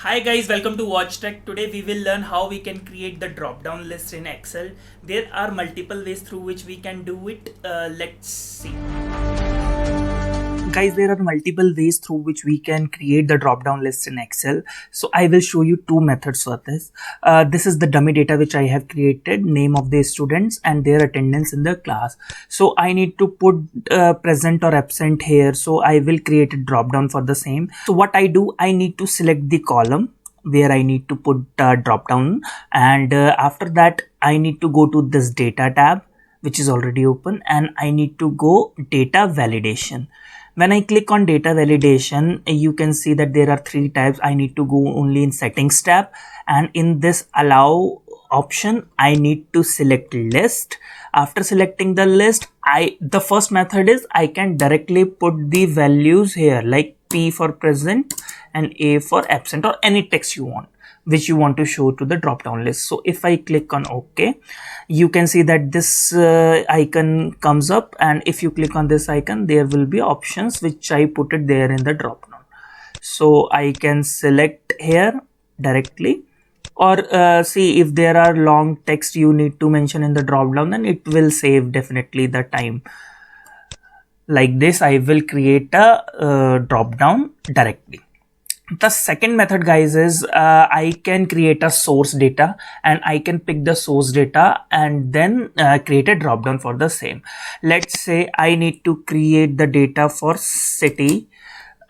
Hi guys, welcome to WatchTech. Today we will learn how we can create the drop-down list in Excel. There are multiple ways through which we can do it. Let's see. Guys, there are multiple ways through which we can create the drop-down list in Excel. So I will show you two methods for this. This is the dummy data which I have created, name of the students and their attendance in the class. So I need to put present or absent here. So I will create a drop-down for the same. So what I do, I need to select the column where I need to put drop down, and after that I need to go to this data tab which is already open, and I need to go data validation. When I click on data validation, you can see that there are three tabs. I need to go only in settings tab, and in this allow option I need to select list. After selecting the list, the first method is I can directly put the values here, like P for present and A for absent, or any text you want which you want to show to the drop down list. So if I click on OK, you can see that this icon comes up, and if you click on this icon, there will be options which I put it there in the drop down. So I can select here directly, or see if there are long text you need to mention in the drop down, then it will save definitely the time. Like this, I will create a drop down directly. The second method, guys, is I can create a source data, and I can pick the source data and then create a drop down for the same. Let's say I need to create the data for city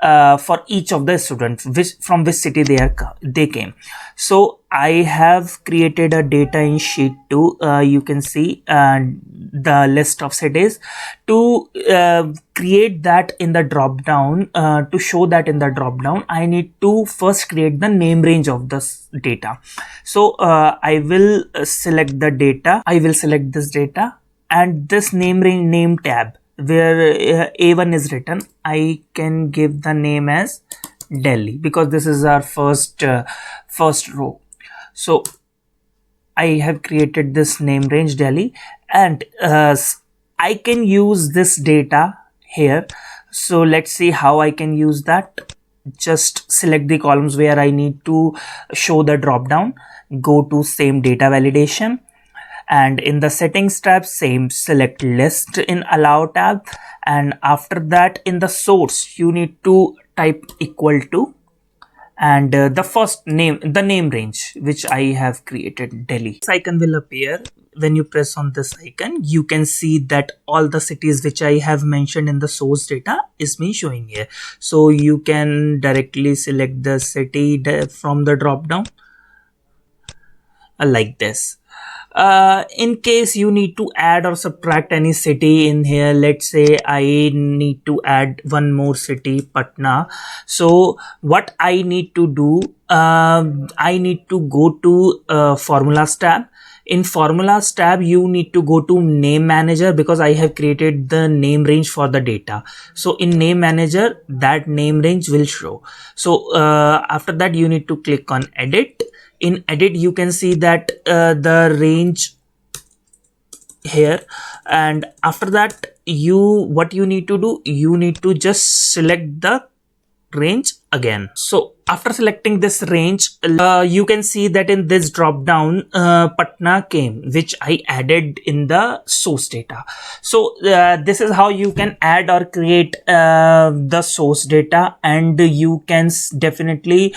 for each of the students, from which city they came. So I have created a data in sheet 2. You can see the list of cities. To create that in the drop down, to show that in the drop down, I need to first create the name range of this data. So I will select the data. I will select this data, and this name range name tab where A1 is written, I can give the name as Delhi, because this is our first row. So I have created this name range Delhi, and I can use this data here. So let's see how I can use that. Just select the columns where I need to show the drop down, go to same data validation, and in the settings tab, same, select list in allow tab, and after that in the source you need to type equal to, and the first name, the name range which I have created, Delhi. This icon will appear. When you press on this icon, you can see that all the cities which I have mentioned in the source data is me showing here. So you can directly select the city from the drop down like this. In case you need to add or subtract any city in here, let's say I need to add one more city, Patna. So what I need to do, I need to go to formulas tab. In formulas tab, you need to go to name manager, because I have created the name range for the data. So in name manager, that name range will show. So after that, you need to click on edit. In edit, you can see that the range here, and after that what you need to do, you need to just select the range again. So after selecting this range, you can see that in this drop down Patna came, which I added in the source data. So this is how you can add or create the source data, and you can definitely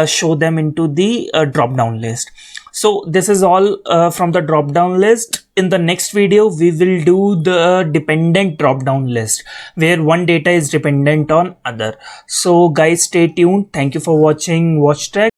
show them into the drop down list. So this is all from the drop down list. In the next video, we will do the dependent drop down list, where one data is dependent on other. So guys, stay tuned. Thank you for watching WatchTech.